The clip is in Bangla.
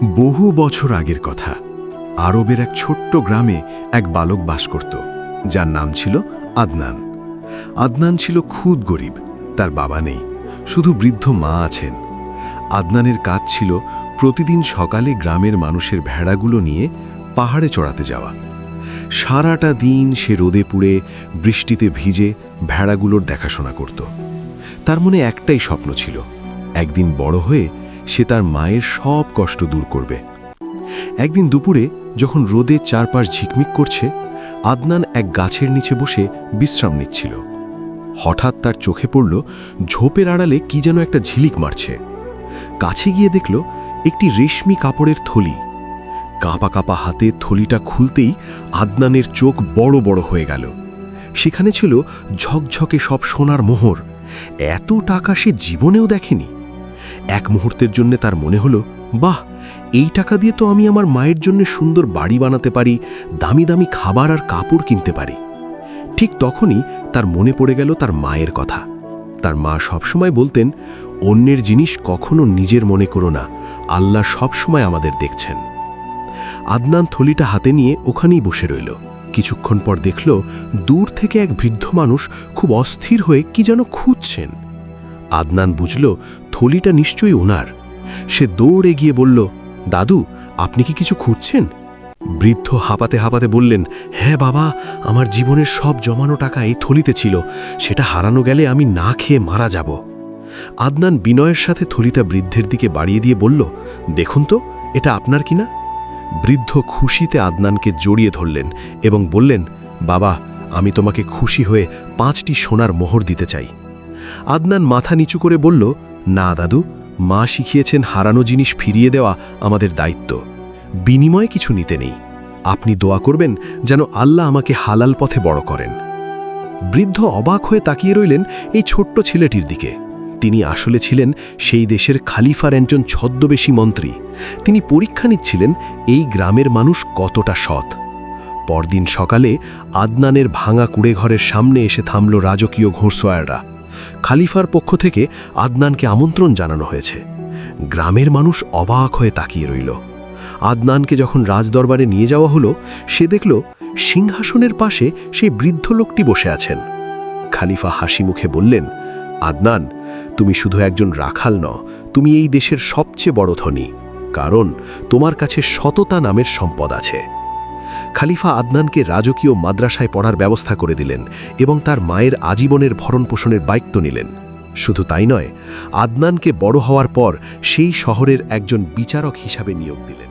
বহু বছর আগের কথা। আরবের এক ছোট্ট গ্রামে এক বালক বাস করত, যার নাম ছিল আদনান। আদনান ছিল খুদ গরিব, তার বাবা নেই, শুধু বৃদ্ধ মা আছেন। আদনানের কাজ ছিল প্রতিদিন সকালে গ্রামের মানুষের ভেড়াগুলো নিয়ে পাহাড়ে চড়াতে যাওয়া। সারাটা দিন সে রোদে পুড়ে বৃষ্টিতে ভিজে ভেড়াগুলোর দেখাশোনা করত। তার মনে একটাই স্বপ্ন ছিল, একদিন বড় হয়ে সে তার মায়ের সব কষ্ট দূর করবে। একদিন দুপুরে যখন রোদে চারপাশ ঝিকমিক করছে, আদনান এক গাছের নিচে বসে বিশ্রাম নিচ্ছিল। হঠাৎ তার চোখে পড়ল ঝোপের আড়ালে কি যেন একটা ঝিলিক মারছে। কাছে গিয়ে দেখল একটি রেশমি কাপড়ের থলি। কাঁপা কাঁপা হাতে থলিটা খুলতেই আদনানের চোখ বড় বড় হয়ে গেল। সেখানে ছিল ঝকঝকে সব সোনার মোহর। এত টাকা সে জীবনেও দেখেনি। এক মুহূর্তের জন্য তার মনে হলো, বাহ, এই টাকা দিয়ে তো আমি আমার মায়ের জন্য সুন্দর বাড়ি বানাতে পারি, দামি দামি খাবার আর কাপড় কিনতে পারি। ঠিক তখনই তার মনে পড়ে গেল তার মায়ের কথা। তার মা সবসময় বলতেন, অন্যের জিনিস কখনো নিজের মনে করো না, আল্লাহ সবসময় আমাদের দেখছেন। আদনান থলিটা হাতে নিয়ে ওখানেই বসে রইল। কিছুক্ষণ পর দেখল দূর থেকে এক বৃদ্ধ মানুষ খুব অস্থির হয়ে কি যেন খুঁজছেন। আদনান বুঝল থলিটা নিশ্চয়ই ওনার। সে দৌড়ে গিয়ে বলল, দাদু, আপনি কি কিছু খুঁজছেন? বৃদ্ধ হাঁপাতে হাঁপাতে বললেন, হ্যাঁ বাবা, আমার জীবনের সব জমানো টাকা এই থলিতে ছিল, সেটা হারানো গেলে আমি না খেয়ে মারা যাব। আদনান বিনয়ের সাথে থলিটা বৃদ্ধের দিকে বাড়িয়ে দিয়ে বলল, দেখুন তো, এটা আপনার কিনা? বৃদ্ধ খুশিতে আদনানকে জড়িয়ে ধরলেন এবং বললেন, বাবা, আমি তোমাকে খুশি হয়ে 5টি সোনার মোহর দিতে চাই। আদনান মাথা নিচু করে বলল, না দাদু, মা শিখিয়েছেন হারানো জিনিস ফিরিয়ে দেওয়া আমাদের দায়িত্ব, বিনিময়ে কিছু নিতে নেই। আপনি দোয়া করবেন যেন আল্লাহ আমাকে হালাল পথে বড় করেন। বৃদ্ধ অবাক হয়ে তাকিয়ে রইলেন এই ছোট্ট ছেলেটির দিকে। তিনি আসলে ছিলেন সেই দেশের খালিফার একজন ছদ্মবেশী মন্ত্রী। তিনি পরীক্ষা নিচ্ছিলেন এই গ্রামের মানুষ কতটা সৎ। পরদিন সকালে আদনানের ভাঙা কুড়েঘরের সামনে এসে থামল রাজকীয় ঘোড়সওয়াররা। খালিফার পক্ষ থেকে আদনানকে আমন্ত্রণ জানানো হয়েছে। গ্রামের মানুষ অবাক হয়ে তাকিয়ে রইল। আদনানকে যখন রাজদরবারে নিয়ে যাওয়া হলো, সে দেখল সিংহাসনের পাশে সেই বৃদ্ধ লোকটি বসে আছেন। খালিফা হাসি মুখে বললেন, আদনান, তুমি শুধু একজন রাখাল নও, তুমি এই দেশের সবচেয়ে বড় ধনী, কারণ তোমার কাছে সততা নামের সম্পদ আছে। খালিফা আদনানকে রাজকীয় মাদ্রাসায় পড়ার ব্যবস্থা করে দিলেন এবং তার মায়ের আজীবনের ভরণপোষণের দায়িত্ব নিলেন। শুধু তাই নয়, আদনানকে বড় হওয়ার পর সেই শহরের একজন বিচারক হিসাবে নিয়োগ দিলেন।